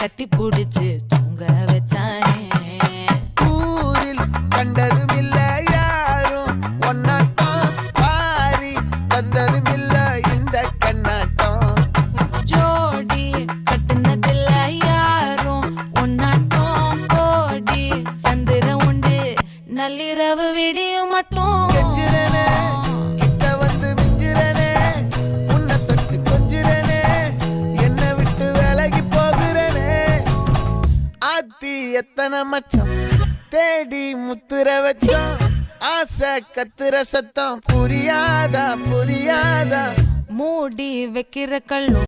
கட்டி புடிச்சு தூங்க வச்சானே. ஊரில் கண்டதும் இல்ல யாரும் ஒன்னாட்டம், பாரி தந்ததும் இல்ல இந்த கண்ணாட்டம். ஜோடி கட்டுனதில்ல யாரும் ஒன்னாட்டம், கோடி சந்திர உண்டு நள்ளிரவு விடியும் மட்டும். கெஞ்சிரனே கிட்ட வந்து மிஞ்சிரனே, உன்னை தொட்டு கொஞ்சிரனே, என்னை விட்டு விலகி போகிறனே. ஆத்தி எத்தனை மச்சம் தேடி முத்துற வச்சோம், ஆசை கத்துற சத்தம் புரியாதா புரியாதா. மூடி வைக்கிற கல்லும்